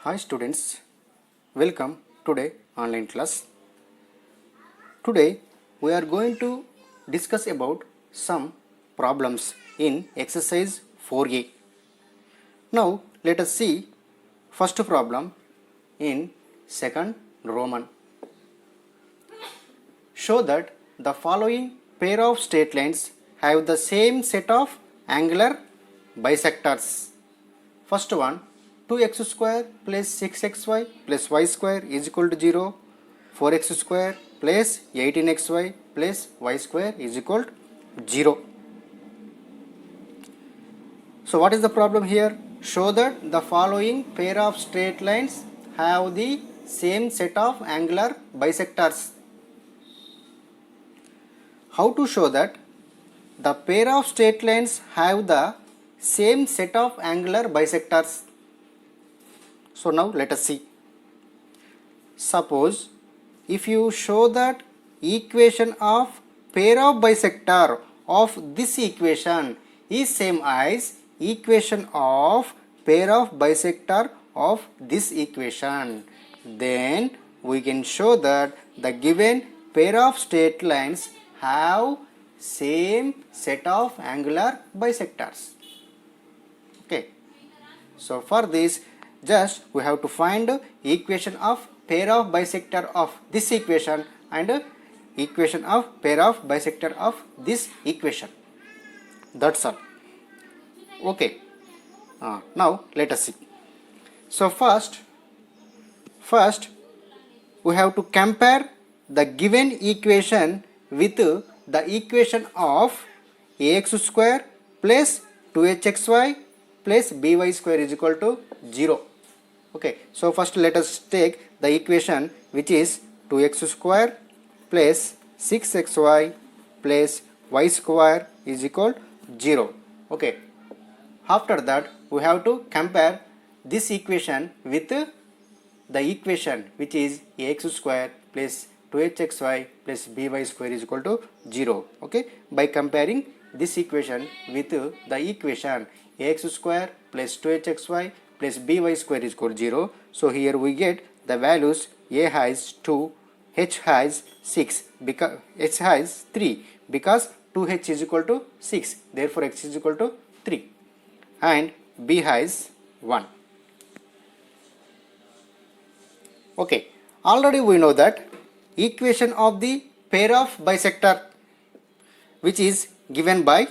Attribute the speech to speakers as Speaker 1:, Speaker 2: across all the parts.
Speaker 1: Hi students, welcome today online class. Today we are going to discuss about some problems in exercise 4a. Now let us see first problem in second Roman. Show that the following pair of straight lines have the same set of angular bisectors. First one, 2x square plus 6xy plus y square is equal to 0. 4x square plus 18xy plus y square is equal to 0. So what is the problem here? Show that the following pair of straight lines have the same set of angular bisectors. How to show that the pair of straight lines have the same set of angular bisectors? So now let us see. Suppose if you show that equation of pair of bisector of this equation is same as equation of pair of bisector of this equation, then we can show that the given pair of straight lines have same set of angular bisectors. Okay. So for this, just we have to find equation of pair of bisector of this equation and equation of pair of bisector of this equation. That's all. Okay. Now let us see. So first we have to compare the given equation with the equation of ax square plus 2hxy plus by square is equal to 0. Okay, so first let us take the equation which is 2x square plus 6xy plus y square is equal to 0. Okay, after that we have to compare this equation with the equation which is ax square plus 2hxy plus by square is equal to 0. Okay, by comparing this equation with the equation ax square plus 2hxy plus by square is equal to 0. So here we get the values a has 2, h has 6, because h has 3, because 2h is equal to 6, therefore x is equal to 3, and b has 1. Okay, already we know that equation of the pair of bisector which is given by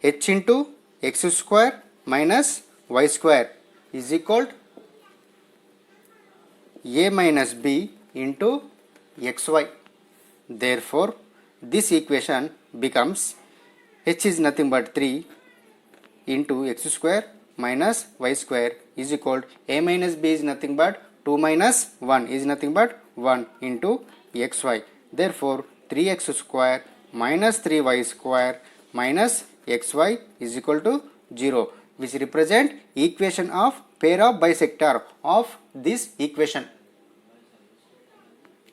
Speaker 1: h into x square minus y square is equal to a minus b into xy. Therefore, this equation becomes h is nothing but 3 into x square minus y square is equal to a minus b is nothing but 2 minus 1 is nothing but 1 into xy. Therefore, 3x square minus 3y square minus xy is equal to 0, which represent equation of pair of bisector of this equation.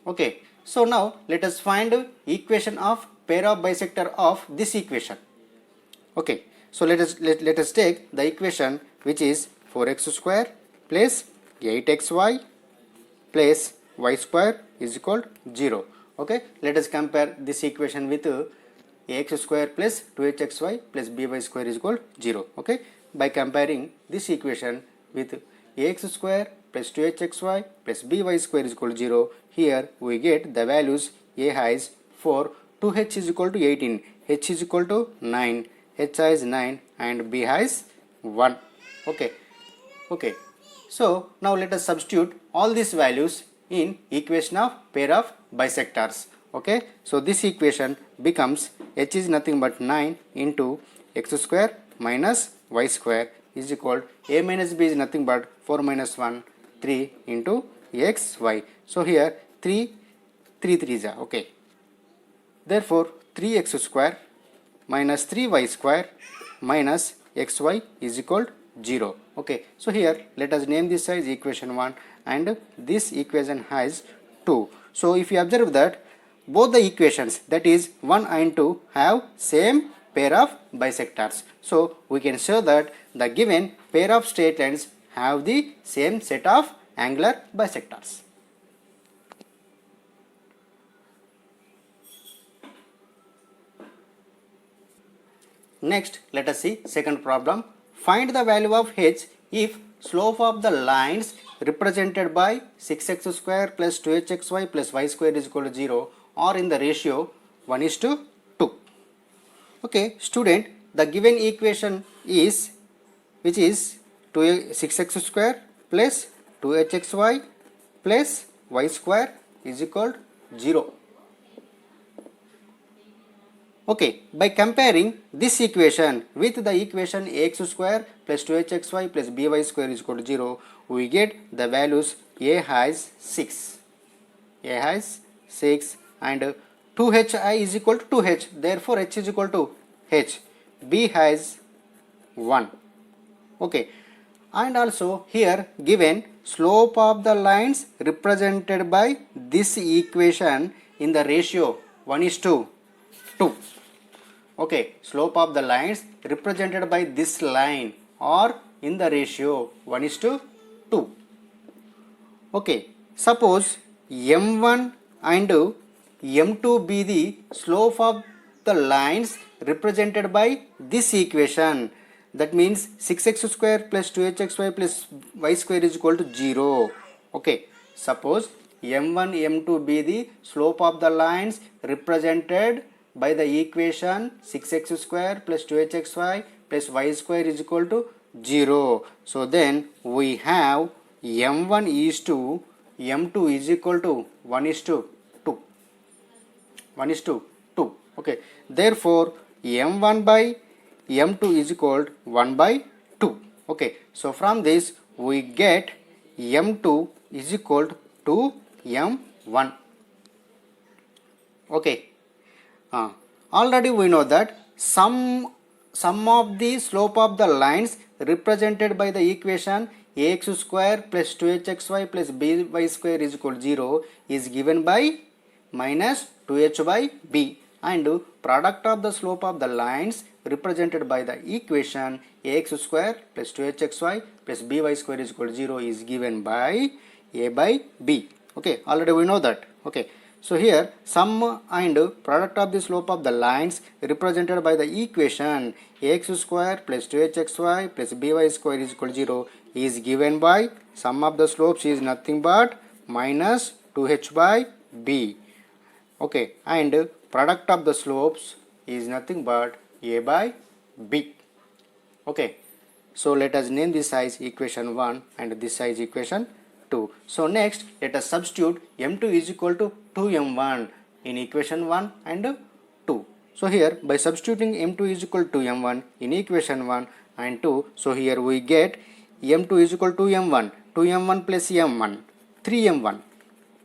Speaker 1: Okay, so now let us find equation of pair of bisector of this equation. Okay, so let us take the equation which is 4x square plus 8xy plus y square is equal to 0. Okay, let us compare this equation with ax square plus 2hxy plus by square is equal to 0. Okay, by comparing this equation with ax square plus 2hxy plus by square is equal to 0, here we get the values a has 4, 2h is equal to 18, h is equal to 9, h has 9 and b has 1. Okay, so now let us substitute all these values in equation of pair of bisectors. Okay, so this equation becomes h is nothing but 9 into x square minus y square is equal to a minus b is nothing but 4 minus 1, 3 into xy. So here 3 3 are okay. Therefore 3x square minus 3y square minus xy is equal to 0. Okay, so here let us name this as equation 1 and this equation has 2. So if you observe that both the equations, that is 1 and 2, have same pair of bisectors. So we can show that the given pair of straight lines have the same set of angular bisectors. Next, let us see second problem. Find the value of h if slope of the lines represented by 6x square plus 2hxy plus y square is equal to 0 or in the ratio 1:2. Okay, student, the given equation is which is 6x square plus 2hxy plus y square is equal to 0. Okay, by comparing this equation with the equation ax square plus 2hxy plus by square is equal to 0, we get the values a has 6, and 2hi is equal to 2h, therefore h is equal to h, b has 1. Okay, and also here given slope of the lines represented by this equation in the ratio 1:2. Okay, slope of the lines represented by this line or in the ratio 1:2. Okay, suppose m1 and m2 be the slope of the lines represented by this equation. That means 6x square plus 2hxy plus y square is equal to 0. Okay, suppose m1, m2 be the slope of the lines represented by the equation 6x square plus 2hxy plus y square is equal to 0. So then we have m1 is to m2 is equal to 1:2. 1:2. Okay, therefore m1 by m2 is equal to 1/2. Okay, so from this we get m2 is equal to m1. Okay. Already we know that sum of the slope of the lines represented by the equation ax square plus 2hxy plus by square is equal to 0 is given by minus 2h by b, and product of the slope of the lines represented by the equation ax square plus 2hxy plus by square is equal to 0 is given by a by b. Okay, already we know that. Okay. So here sum and product of the slope of the lines represented by the equation ax square plus 2hxy plus by square is equal to 0 is given by sum of the slopes is nothing but minus 2h by b. Okay, and product of the slopes is nothing but a by b. Okay, so let us name this as equation 1 and this as equation 2. So next let us substitute m2 is equal to 2m1 in equation 1 and 2. So here by substituting m2 is equal to m1 in equation 1 and 2, so here we get m2 is equal to m1, 2m1 plus m1, 3m1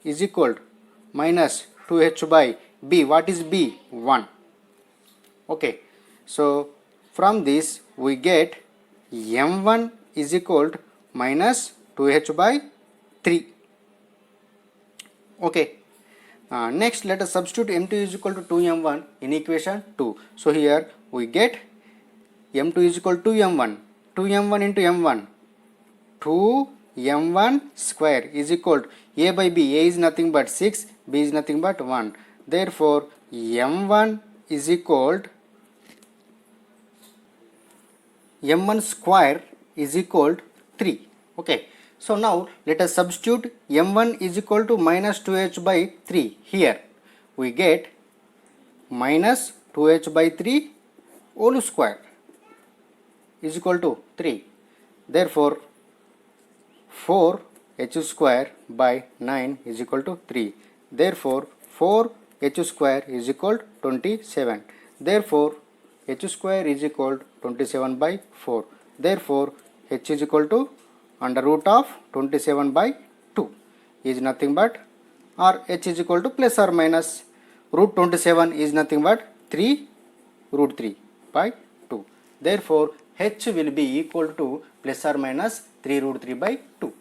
Speaker 1: is equal to minus 2h by b. What is b? 1. Okay, so from this we get m1 is equal to minus 2h by 3. Okay, next let us substitute m2 is equal to 2m1 in equation 2. So here we get m2 is equal to m1, 2m1 into m1, 2m1 square is equal to a by b. A is nothing but 6, b is nothing but 1. Therefore m1 is equal to m1 square is equal to 3. Okay, so now let us substitute m1 is equal to minus 2h by 3. Here we get minus 2h by 3 whole square is equal to 3. Therefore 4h square by 9 is equal to 3. Therefore 4h square is equal to 27. Therefore h square is equal to 27 by 4. Therefore h is equal to under root of 27 by 2 is nothing but, or h is equal to plus or minus root 27 is nothing but 3 root 3 by 2. Therefore h will be equal to plus or minus 3 root 3 by 2.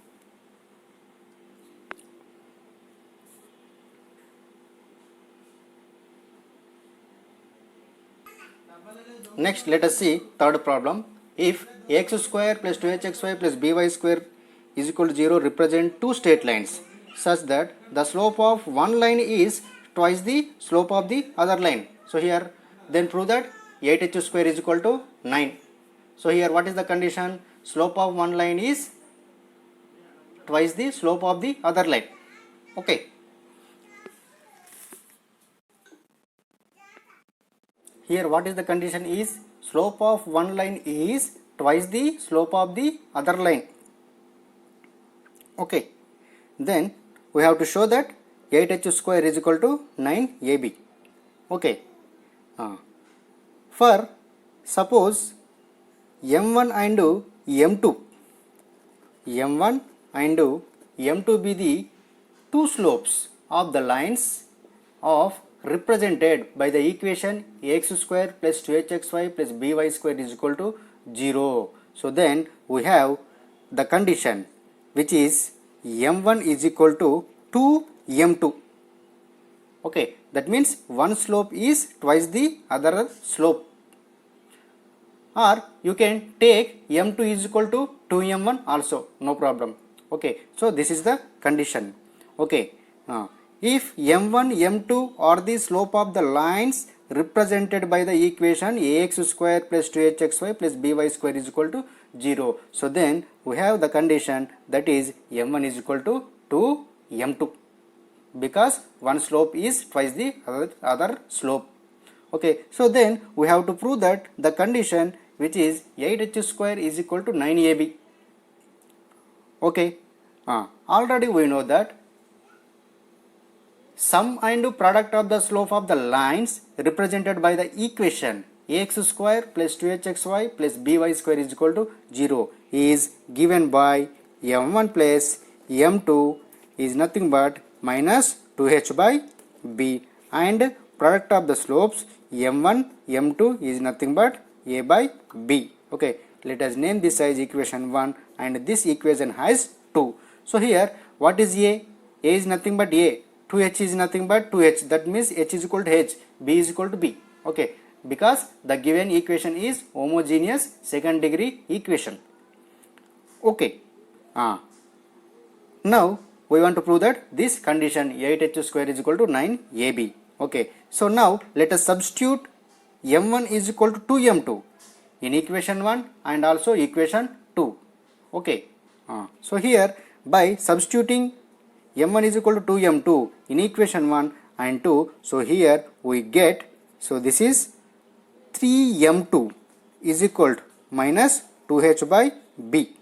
Speaker 1: Next let us see third problem. if ax square plus 2hxy plus by square is equal to 0 represent two straight lines such that the slope of one line is twice the slope of the other line. So here then prove that 8h square is equal to 9. So here what is the condition? Slope of one line is twice the slope of the other line. Okay. Here what is the condition is slope of one line is twice the slope of the other line. Okay. Then we have to show that 8h square is equal to 9ab. Okay. For suppose m1 and m2 and m2 be the two slopes of the lines of represented by the equation ax square plus 2hxy plus by square is equal to 0. So then we have the condition which is m1 is equal to 2m2. Okay, that means one slope is twice the other slope. Or you can take m2 is equal to 2m1 also, no problem. Okay, so this is the condition. Okay, if m1, m2 are the slope of the lines represented by the equation ax square plus 2hxy plus by square is equal to 0. So then we have the condition that is m1 is equal to 2m2 because one slope is twice the other slope. Okay, so then we have to prove that the condition which is 8h square is equal to 9ab. Okay, already we know that sum and product of the slope of the lines represented by the equation ax square plus 2hxy plus by square is equal to 0 is given by m1 plus m2 is nothing but minus 2h by b, and product of the slopes m1 m2 is nothing but a by b. Okay, let us name this as equation 1 and this equation has 2. So here what is a is nothing but a, 2h is nothing but 2h, that means h is equal to h, b is equal to b. Okay, because the given equation is homogeneous second degree equation. Okay, now we want to prove that this condition 8h square is equal to 9ab. Okay, so now let us substitute m1 is equal to 2m2 in equation 1 and also equation 2. Okay, so here by substituting m1 is equal to 2m2 in equation 1 and 2, so here we get, so this is 3m2 is equal to minus 2h by b.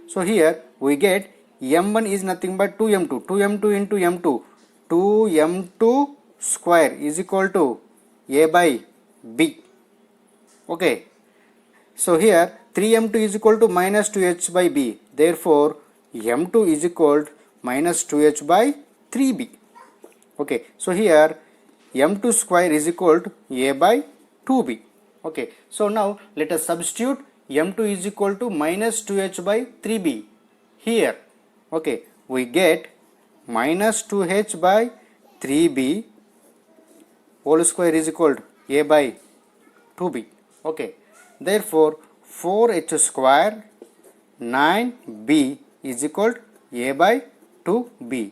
Speaker 1: So here we get m1 is nothing but 2m2, 2m2 into m2, 2m2 square is equal to a by b. Okay, so here 3m2 is equal to minus 2h by b, therefore m2 is equal to minus 2h by 3b. Okay, so here m2 square is equal to a by 2b. Okay, so now let us substitute m2 is equal to minus 2h by 3b here. Okay, we get minus 2h by 3b whole square is equal to a by 2b. Okay, therefore 4h square 9b is equal to a by 2b.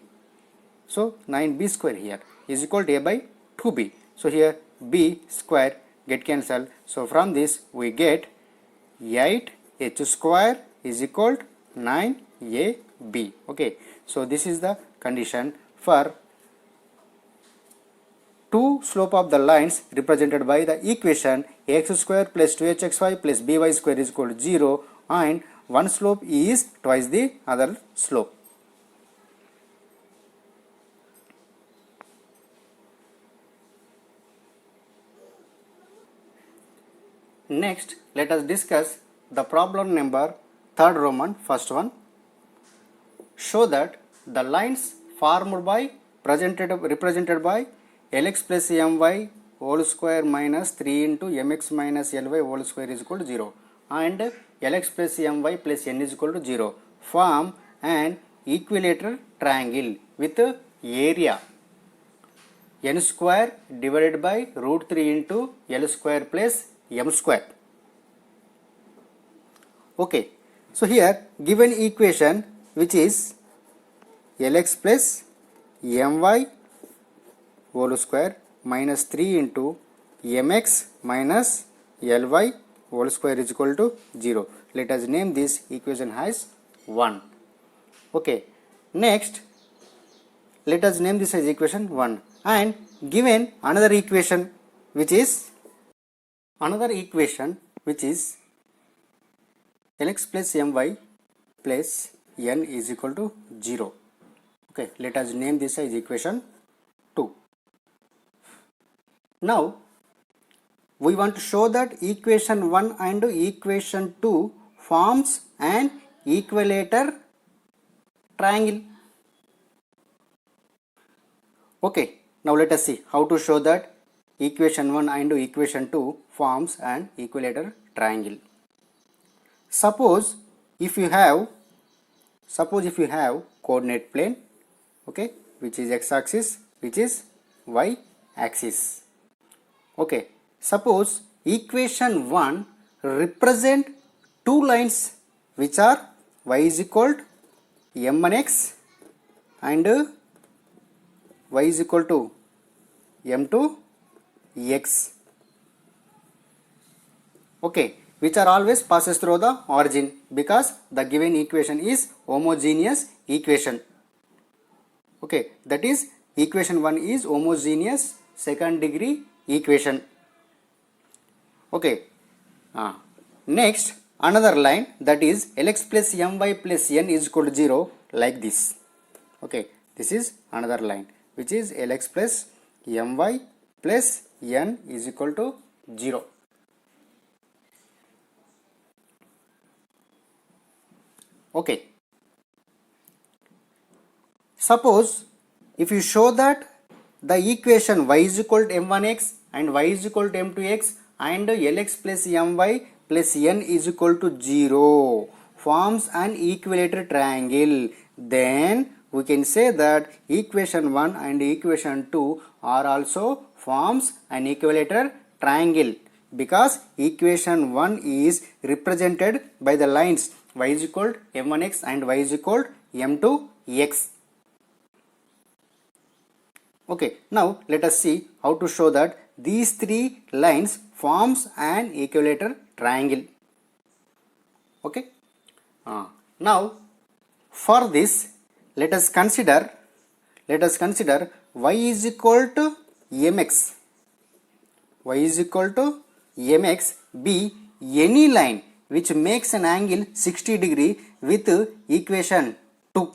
Speaker 1: So 9b square here is equal to a by 2b. So here b square get cancelled. So from this we get 8h square is equal to 9ab. Okay, so this is the condition for two slope of the lines represented by the equation ax square plus 2hxy plus by square is equal to 0 and one slope is twice the other slope. Next, let us discuss the problem number 3rd Roman, first one. Show that the lines formed by represented by lx plus my whole square minus 3 into mx minus ly whole square is equal to 0 and lx plus my plus n is equal to 0 form an equilateral triangle with area n square divided by root 3 into l square plus m square. Okay, so here given equation which is Lx plus My whole square minus 3 into Mx minus Ly whole square is equal to 0. Let us name this equation as 1. Okay, next let us name this as equation 1, and given another equation which is Lx plus My plus n is equal to 0. Okay, let us name this as equation 2. Now we want to show that equation 1 and equation 2 forms an equilateral triangle. Okay, now let us see how to show that equation 1 and equation 2 forms an equilateral triangle. Suppose if you have coordinate plane, okay, which is x-axis, which is y-axis. Okay, suppose equation 1 represent two lines which are y is equal to m1x and y is equal to m2x. Okay, which are always passes through the origin because the given equation is homogeneous equation. Okay, that is equation 1 is homogeneous second degree equation. Okay, next another line, that is Lx plus My plus n is equal to 0, like this. Okay, this is another line which is Lx plus My plus n is equal to 0. Okay, suppose if you show that the equation y is equal to m1x and y is equal to m2x and Lx plus My plus n is equal to 0 forms an equilateral triangle, then we can say that equation 1 and equation 2 are also forms an equilateral triangle because equation 1 is represented by the lines y is equal to m1x and y is equal to m2x. Okay, now let us see how to show that these three lines forms an equilateral triangle. Okay, now for this let us consider y is equal to mx be any line which makes an angle 60 degree with equation 2.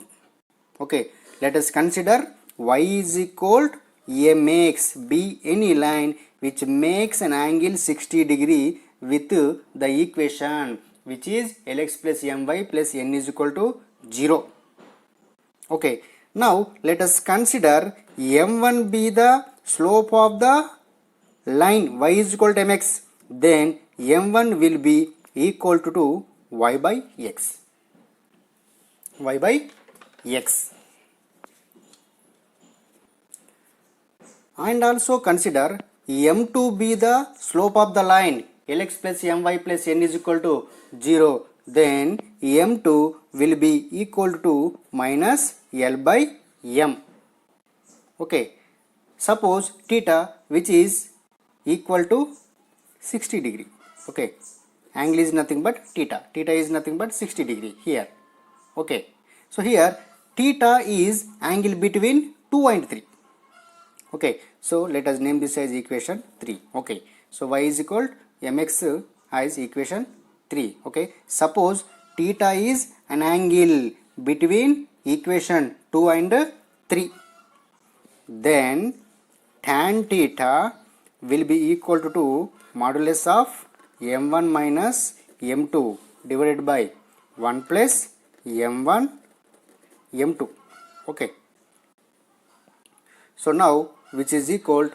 Speaker 1: Okay, let us consider y is equal to mx be any line which makes an angle 60 degree with the equation which is Lx plus My plus n is equal to 0. Okay, now let us consider m1 be the slope of the line y is equal to mx, then m1 will be equal to y by x. And also consider m2 be the slope of the line Lx plus My plus n is equal to 0, then m2 will be equal to minus L by m. Okay, suppose theta which is equal to 60 degree. Okay, angle is nothing but theta is nothing but 60 degree here. Okay, so here theta is angle between 2 and 3. Okay, so let us name this as equation 3. Okay, so y is equal to mx as equation 3. Okay, suppose theta is an angle between equation 2 and 3, then tan theta will be equal to modulus of m1 minus m2 divided by 1 plus m1 m2. Okay, so now which is equal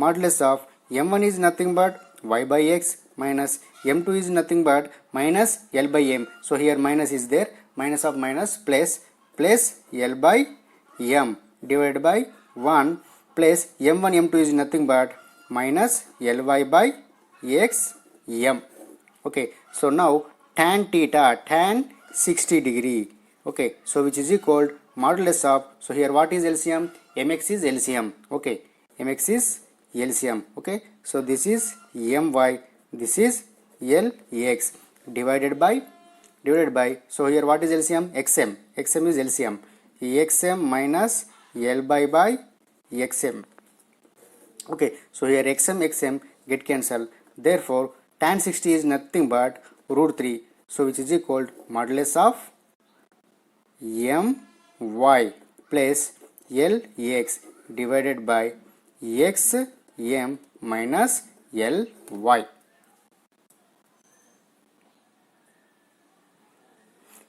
Speaker 1: modulus of m1 is nothing but y by x minus m2 is nothing but minus L by m. So here minus is there, minus of minus plus L by m divided by 1 plus m1 m2 is nothing but minus Ly by x m. Okay, so now tan theta, tan 60 degree. Okay, so which is equal modulus of, so here what is LCM? Mx is LCM. Okay, Mx is LCM. Okay, so this is My, this is Lx divided by, so here what is LCM? Xm. Xm is LCM. Xm minus L by Xm. Okay, so here xm get cancelled. Therefore, tan 60 is nothing but root 3. So which is equal to modulus of my plus Lx divided by xm minus Ly.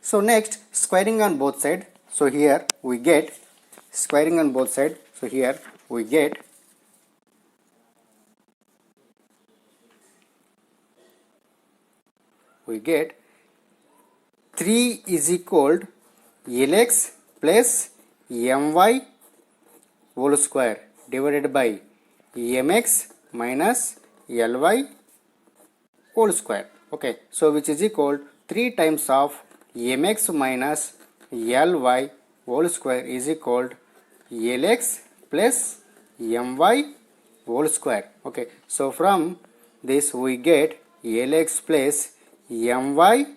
Speaker 1: So next, squaring on both sides. So here we get squaring on both sides. So here we get 3 is equal to Lx plus My whole square divided by Mx minus Ly whole square. Okay, so which is equal 3 times of Mx minus Ly whole square is equal to Lx plus My whole square. Okay, so from this we get Lx plus My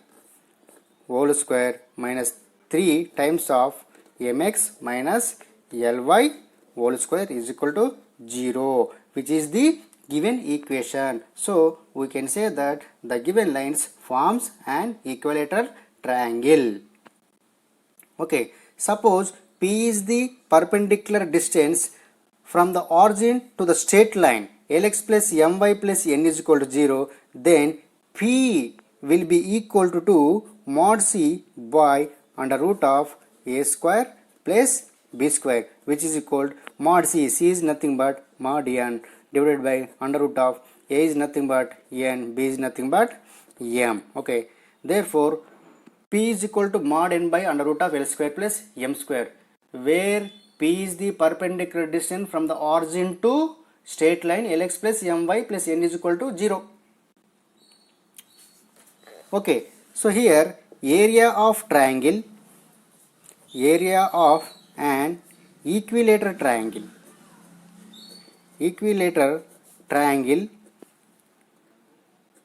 Speaker 1: whole square minus 3 times of Mx minus Ly whole square is equal to 0, which is the given equation. So we can say that the given lines forms an equilateral triangle. Okay, suppose P is the perpendicular distance from the origin to the straight line Lx plus My plus n is equal to 0, then P will be equal to mod C by under root of a square plus b square, which is equal to mod C. C is nothing but mod n divided by under root of a is nothing but n, b is nothing but m. Okay, therefore P is equal to mod n by under root of L square plus m square, where P is the perpendicular distance from the origin to straight line Lx plus My plus n is equal to 0. Okay, so here area of an equilateral triangle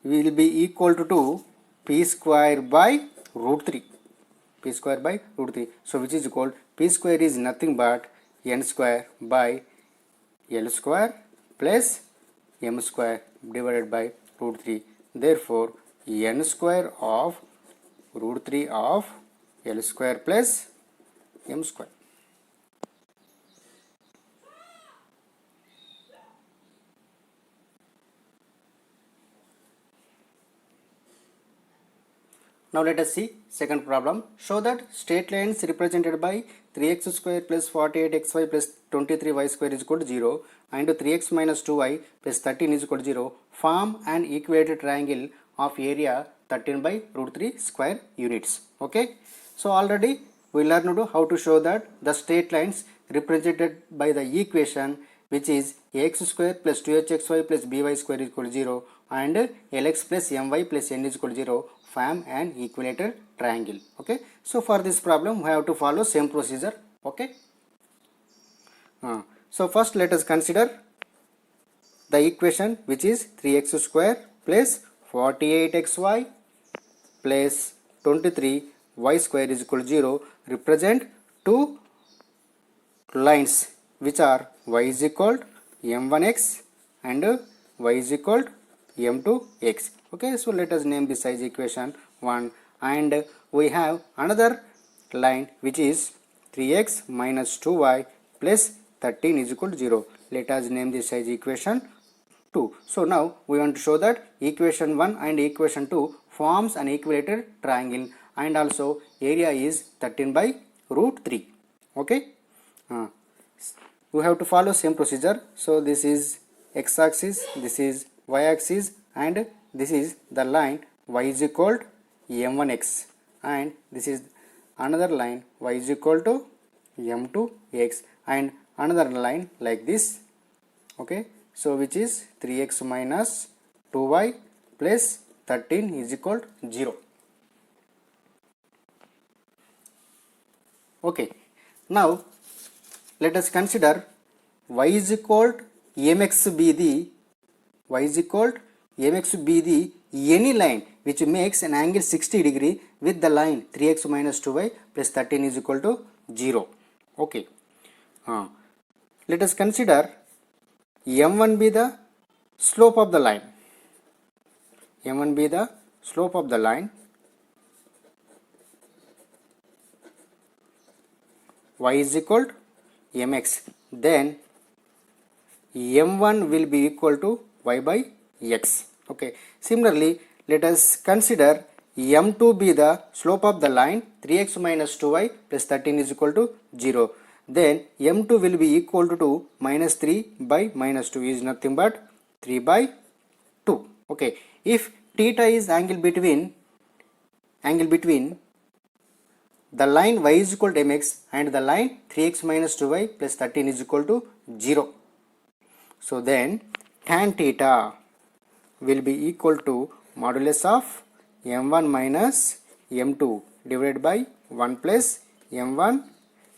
Speaker 1: will be equal to P square by root 3. So which is equal P square is nothing but n square by L square plus m square divided by root 3. Therefore, n square of root 3 of L square plus m square. Now let us see second problem. Show that straight lines represented by 3x square plus 48xy plus 23y square is equal to 0 and 3x minus 2y plus 13 is equal to 0 form an equilateral triangle of area 13 by root 3 square units. Okay. So already we learned how to show that the straight lines represented by the equation which is ax square plus 2hxy plus by square is equal to 0 and lx plus my plus n is equal to 0 form an equilateral triangle. Okay, so for this problem we have to follow same procedure. Okay, so first let us consider the equation which is 3x square plus 48xy plus 23y square is equal to 0 represent two lines which are y is equal to m1x and y is equal to m2x. Okay, so let us name this as equation 1 and we have another line which is 3x minus 2y plus 13 is equal to 0. Let us name this as equation 2. So now we want to show that equation 1 and equation 2 forms an equilateral triangle and also area is 13 by root 3. Okay, we have to follow same procedure. So this is x axis, this is y axis and this is the line y is equal to m1x and this is another line y is equal to m2x and another line like this. Okay, so which is 3x minus 2y plus 13 is equal to 0. Okay, now let us consider y is equal to mx be the any line which makes an angle 60 degree with the line 3x minus 2y plus 13 is equal to 0. Okay, let us consider m1 be the slope of the line. m1 be the slope of the line, y is equal to mx, then m1 will be equal to y by x. Okay, similarly let us consider m2 be the slope of the line 3x minus 2y plus 13 is equal to 0, then m2 will be equal to minus 3 by minus 2 is nothing but 3 by 2. Okay, if theta is angle between the line y is equal to mx and the line 3x minus 2y plus 13 is equal to 0, so then tan theta will be equal to modulus of m1 minus m2 divided by 1 plus m1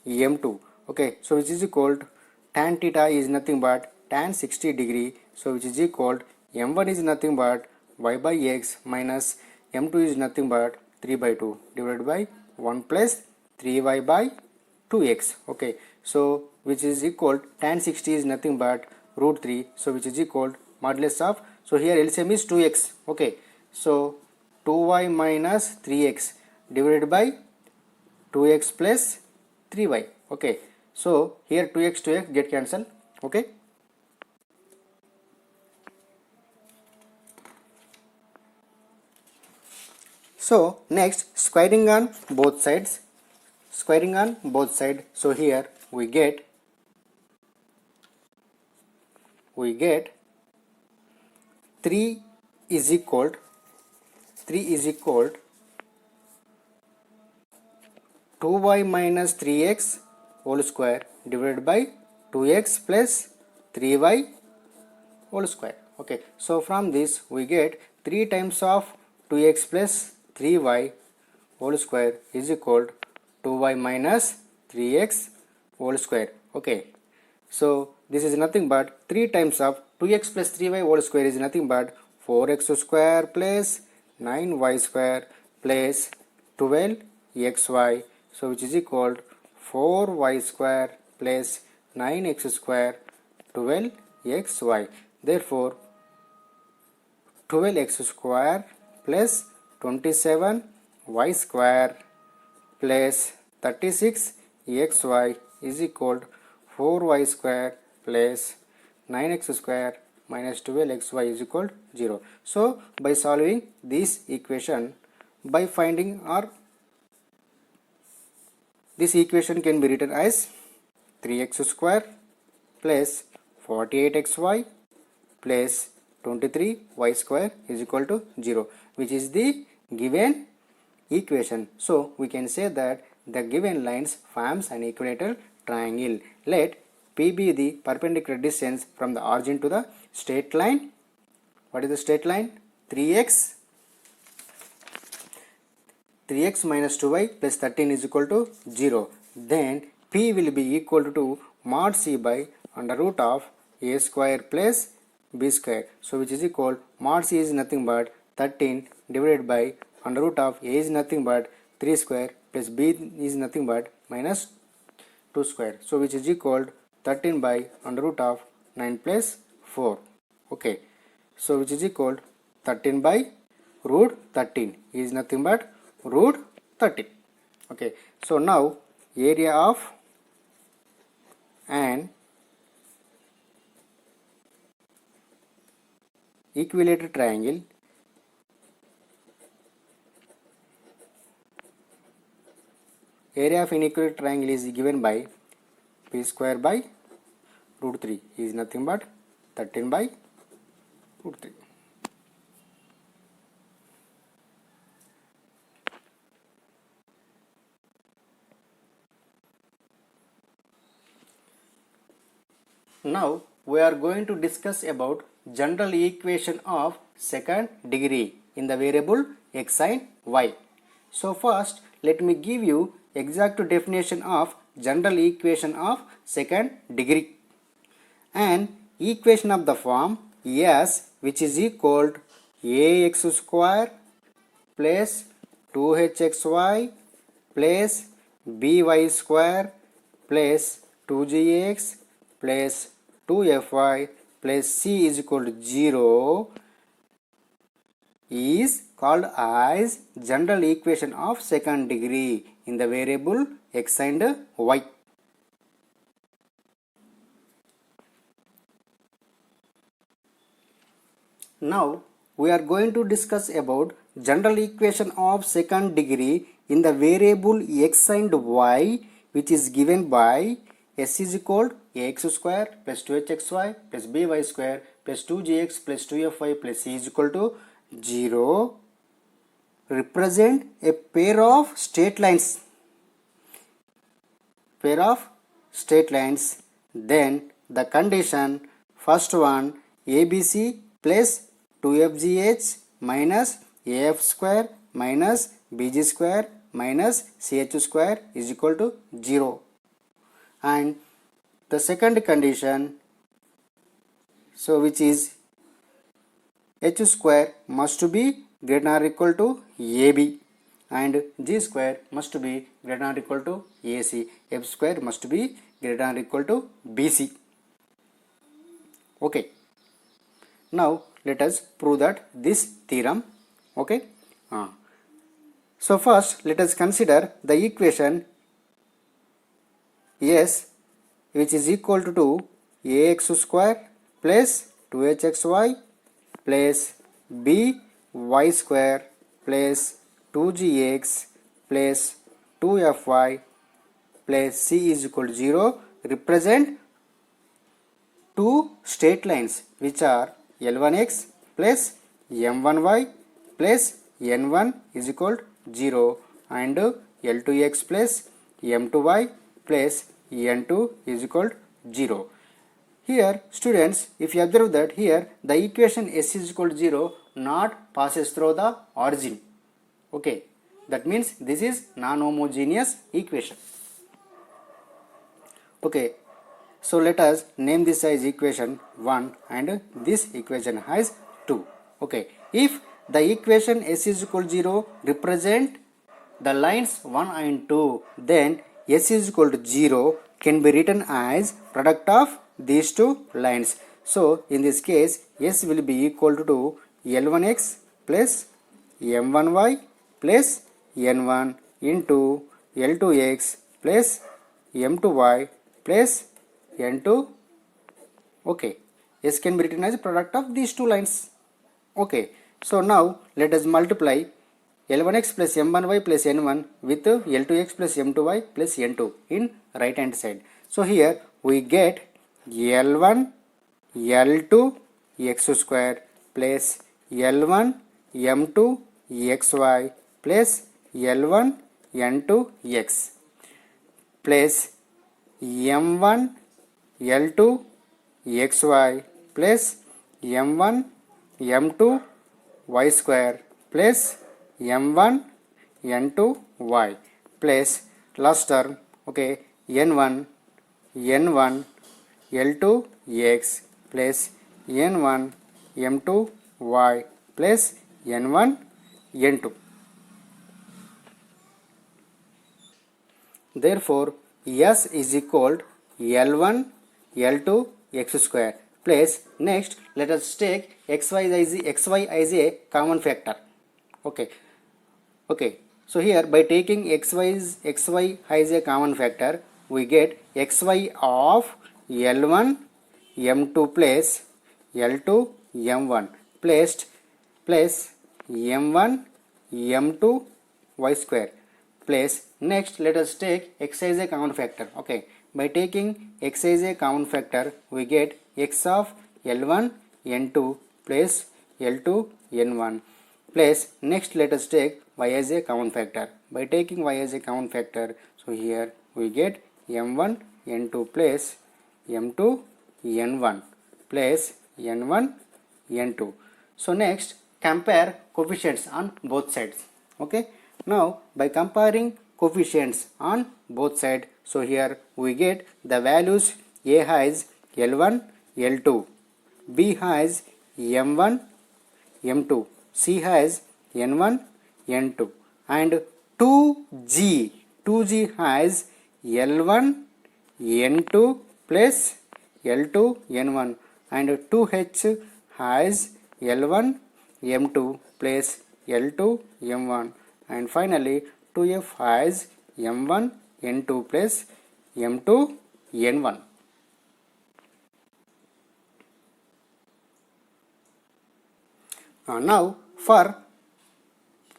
Speaker 1: m2. Okay, so which is equal to tan theta is nothing but tan 60 degree, so which is equal to m1 is nothing but y by x minus m2 is nothing but 3 by 2 divided by 1 plus 3y by 2x. Okay, so which is equal to tan 60 is nothing but root 3, so which is equal to modulus of, so here LCM is 2x. Okay, so 2y minus 3x divided by 2x plus 3y. Okay, so here 2x get cancelled. Okay, so next squaring on both sides. So here we get 3 is equal to 2y minus 3x whole square divided by 2x plus 3y whole square. Okay, so from this we get 3 times of 2x plus 3y whole square is equal to 2y minus 3x whole square. Okay, so this is nothing but 3 times of 2x plus 3y whole square is nothing but 4x square plus 9y square plus 12xy, so which is equal to 4y square plus 9x square 12xy. Therefore 12x square plus 27y square plus 36xy is equal to 4y square plus 9x square minus 12xy is equal to 0. So by solving this equation, by finding, or this equation can be written as 3x square plus 48xy plus 23y square is equal to 0, which is the given equation. So we can say that the given lines forms an equilateral triangle. Let P be the perpendicular distance from the origin to the straight line. What is the straight line? 3x minus 2y plus 13 is equal to 0. Then P will be equal to mod C by under root of a square plus b square. So which is equal, mod C is nothing but 13 divided by under root of a is nothing but 3 square plus b is nothing but minus 2 square. So which is equal 13 by under root of 9 plus 4. Okay, so which is equal 13 by root 13 is nothing but root 13. Okay, so now area of an equilateral triangle is given by p square by root 3 is nothing but 13 by root 3. Now we are going to discuss about general equation of second degree. in the variable x and y. So first let me give you exact definition of general equation of second degree. An equation of the form S, which is equal to ax square plus 2hxy plus by square plus 2gx plus 2fy plus c is equal to 0 is called as general equation of second degree in the variable x and y. Now we are going to discuss about general equation of second degree in the variable x and y, which is given by s is equal to ax square plus 2hxy plus by square plus 2gx plus 2fy plus c is equal to 0. Represent a pair of straight lines. Then the condition, first one, abc plus 2fgh minus af square minus bg square minus ch square is equal to 0. And the second condition, so which is h square must be greater than or equal to ab and g square must be greater than or equal to ac, f square must be greater than or equal to bc. Okay. Now let us prove that this theorem. Okay. So first let us consider the equation S, which is equal to ax square plus 2hxy plus by square plus 2gx plus 2fy plus c is equal to 0 represent two straight lines which are L1x plus M1y plus N1 is equal to 0 and L2x plus M2y plus N2 is equal to 0. Here students, if you observe that here the equation S is equal to 0 not passes through the origin. Okay, that means this is non-homogeneous equation. Okay, so let us name this as equation 1 and this equation as 2. Okay, if the equation S is equal to 0 represent the lines 1 and 2, then S is equal to 0 can be written as product of these two lines. So in this case S will be equal to L1x plus M1y plus N1 into L2x plus M2y plus N2. Okay, S can be written as a product of these two lines. Okay, so now let us multiply L1x plus M1y plus N1 with L2x plus M2y plus N2 in right hand side. So here we get L1 L2 x square plus L1 M2 xy plus L1 N2 x plus M1 L2 xy plus M1 M2 y square plus M1 N2 y plus last term, okay, N1 L2 x plus N1 M2 y plus N1 N2. Therefore S is equal to L1 L2 x square plus next let us take xy as a common factor. Okay, so here by taking xy as a common factor we get xy of L1 M2 plus L2 M1 plus M1 M2 y square plus next let us take x as a common factor. Okay, by taking x as a common factor we get x of L1 N2 plus L2 N1 plus next let us take y as a common factor. By taking y as a common factor, so here we get M1 N2 plus M2 N1 plus N1 N2. So next compare coefficients on both sides. Okay. Now by comparing coefficients on both sides, so here we get the values. A has L1, L2, B has M1, M2, C has N1, N2, and 2G has L1, N2 plus L2, N1, and 2H has L1, M2 plus L2, M1, and finally 2F has M1, N2 plus M2, N1. Now for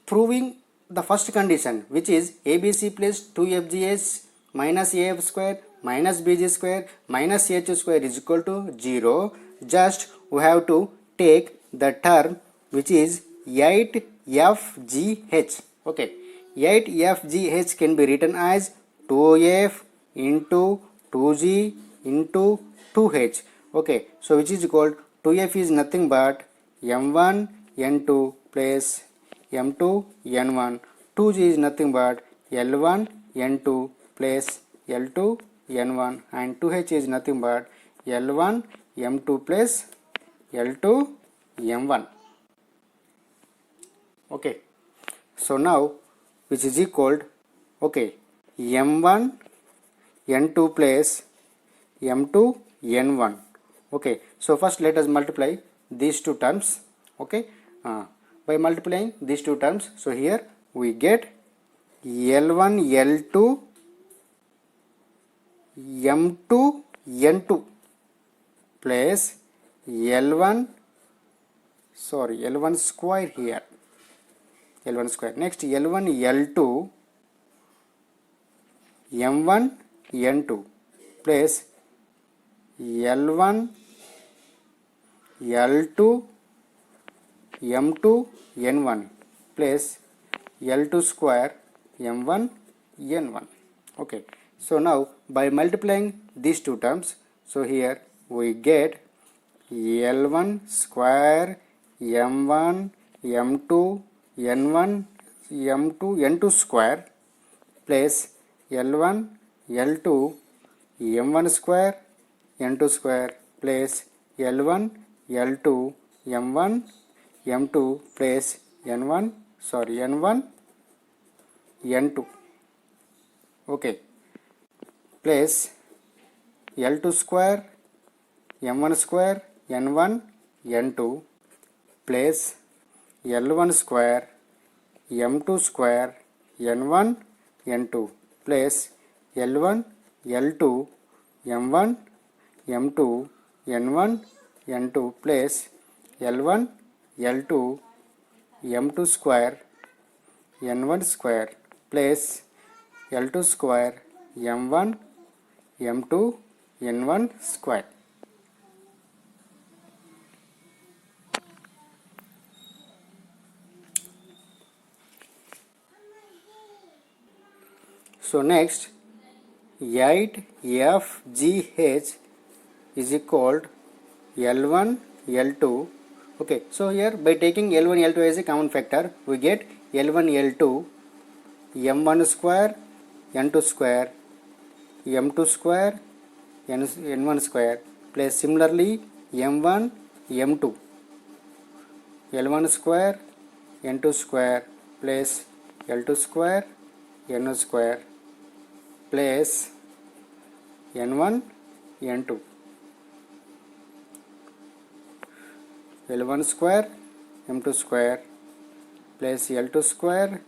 Speaker 1: proving the first condition, which is ABC plus 2FGH minus AF square minus BG square minus H square is equal to 0, just we have to take the term which is 8FGH. Okay, 8FGH can be written as 2F into 2G into 2H. Okay, so which is equal 2F is nothing but M1 N2 plus M2 N1, 2G is nothing but L1 N2 plus L2 N1, and 2H is nothing but L1 M2 plus L2 M1. Okay, so now which is equal, okay, M1 N2 plus M2 N1. Okay, so first let us multiply these two terms. Okay, by multiplying these two terms, so here we get L1 L2 M2 N2 plus L1 square here, L1 square. Next L1 L2 M1 N2 plus L1 L2 M2 N1 plus L2 square M1 N1. Okay, so now by multiplying these two terms, so here we get L1 square M1 M2 N1 M2 N2 square plus L1 L2 M1 square N2 square plus L1 L2 M1 M2 plus N1 N2. Okay, plus L2 square M1 square N1 N2 plus L1 square M2 square N1 N2 plus L1 L2 M1 M2 N1 N2 plus L1 L2 M2 square N1 square plus L2 square M1 M2 N1 square. So next 8FGH is equal L1 L2. Okay, so here by taking L1 L2 as a common factor, we get L1 L2 M1 square N2 square M2 square N1 square plus similarly M1 M2 L1 square N2 square plus L2 square N1 square plus N1 N2 L1 square M2 square plus L2 square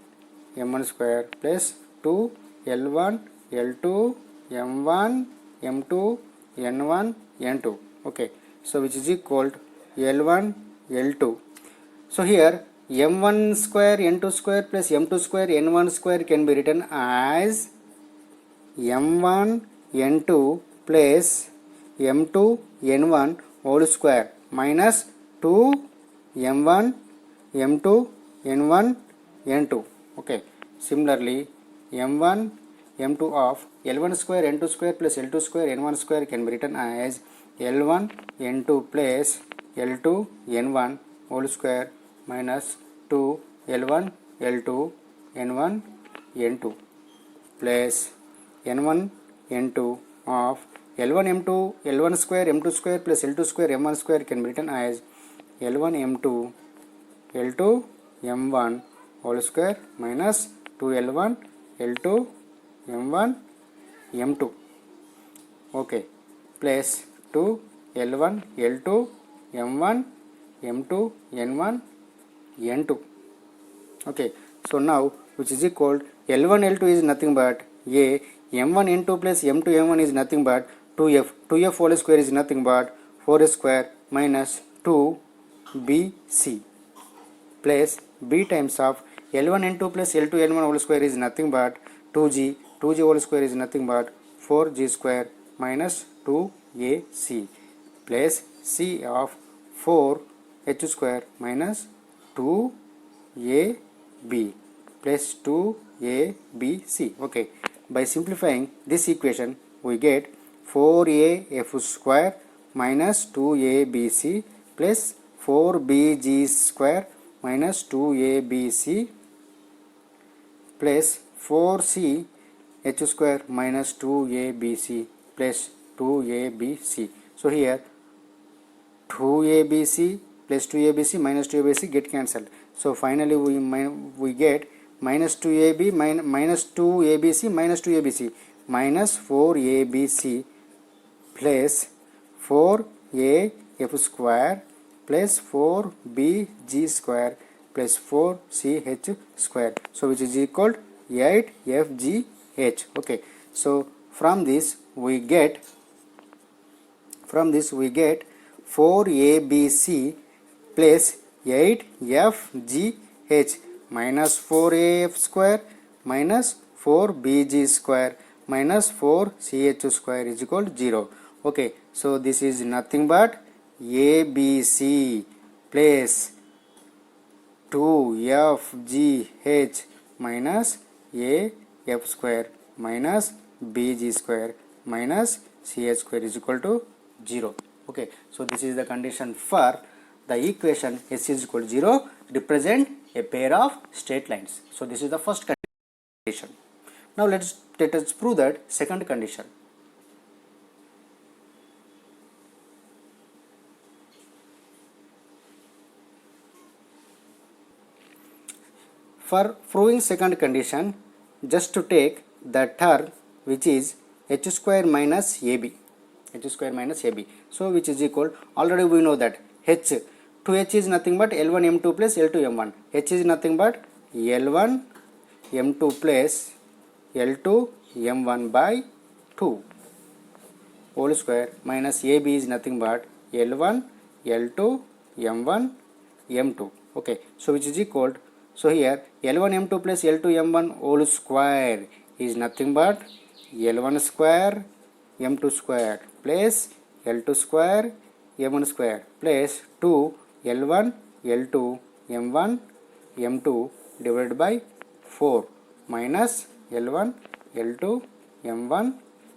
Speaker 1: M1 square plus 2 L1 L2 M1 M2 N1 N2. Okay, so which is equal to L1 L2. So here M1 square N2 square plus M2 square N1 square can be written as M1 N2 plus M2 N1 whole square minus 2 M1 M2 N1 N2. Okay, similarly M1 M2 of L1 square N2 square plus L2 square N1 square can be written as L1 N2 plus L2 N1 whole square minus 2 L1 L2 N1 N2 plus N1 N2 of L1 M2 L1 square M2 square plus L2 square M1 square can be written as L1 M2 L2 M1 whole square minus 2L1 L2 M1 M2, okay, plus 2L1 L2 M1 M2 N1 N2, okay. So now which is equal L1 L2 is nothing but A, M1 N2 plus M2 M1 is nothing but 2F whole square is nothing but 4 square minus 2BC plus B times of L1 N2 plus L2 N1 whole square is nothing but 2G whole square is nothing but 4G square minus 2AC plus C of 4H square minus 2AB plus 2ABC. Okay, by simplifying this equation we get 4AF square minus 2ABC plus 4BG square minus 2ABC plus 4C H square minus 2ABC plus 2ABC. So here 2ABC plus 2ABC minus 2ABC get cancelled. So finally we get minus 2AB minus 2ABC minus 2ABC minus 4ABC plus 4AF square plus 4BG square plus 4CH square. So which is equal 8FGH. Okay. So from this we get 4ABC plus 8FGH minus 4AF square minus 4BG square minus 4CH square is equal to 0. Okay. So this is nothing but ABC plus 2FGH minus AF square minus BG square minus CH square is equal to 0. Okay, so this is the condition for the equation S is equal to 0 represent a pair of straight lines. So this is the first condition. Now let us prove that second condition. For proving second condition, just to take the term which is H square minus AB. So which is equal, already we know that H, 2H is nothing but L1 M2 plus L2 M1. H is nothing but L1 M2 plus L2 M1 by 2 whole square minus AB is nothing but L1 L2 M1 M2. Okay, so which is equal, so here L1 M2 plus L2 M1 whole square is nothing but L1 square M2 square plus L2 square M1 square plus 2 L1 L2 M1 M2 divided by 4 minus L1 L2 M1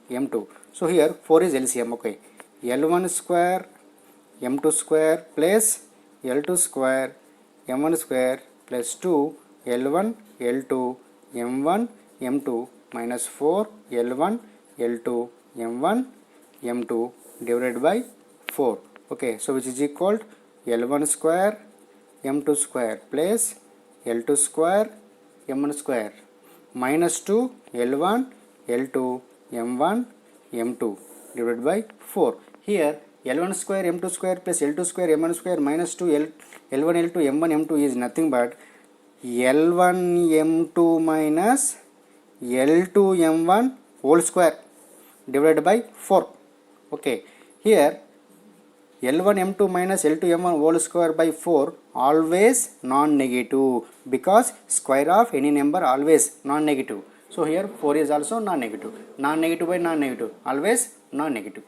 Speaker 1: M2. So here 4 is LCM. Okay, L1 square M2 square plus L2 square M1 square plus 2 L1 L2 M1 M2 minus 4 L1 L2 M1 M2 divided by 4. Okay, so which is equal to L1 square M2 square plus L2 square M1 square minus 2 L1 L2 M1 M2 divided by 4. Here L1 square M2 square plus L2 square M1 square minus 2 L1 L2 M1 M2 is nothing but L1 M2 minus L2 M1 whole square divided by 4. Okay, here L1 M2 minus L2 M1 whole square by 4 always non-negative, because square of any number always non-negative. So here 4 is also non-negative. Non-negative by non-negative, always non-negative.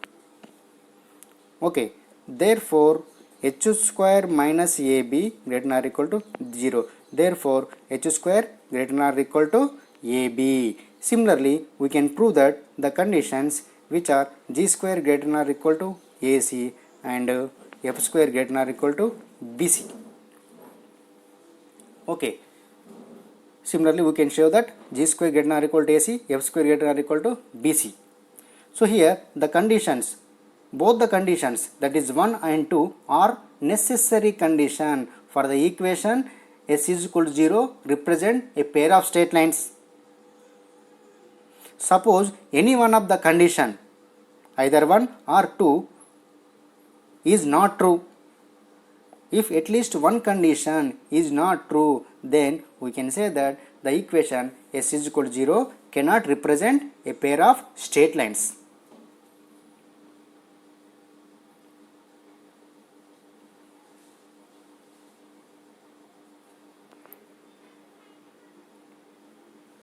Speaker 1: Okay, therefore H square minus AB greater than or equal to 0. Therefore H square greater than or equal to AB. Similarly, we can prove that the conditions which are G square greater than or equal to AC and F square greater than or equal to BC. Okay. Similarly, we can show that G square greater than or equal to AC, F square greater than or equal to BC. So here the conditions, both the conditions, that is 1 and 2, are necessary condition for the equation S is equal to 0 represent a pair of straight lines. Suppose any one of the condition, either 1 or 2, is not true. If at least one condition is not true, then we can say that the equation S is equal to 0 cannot represent a pair of straight lines.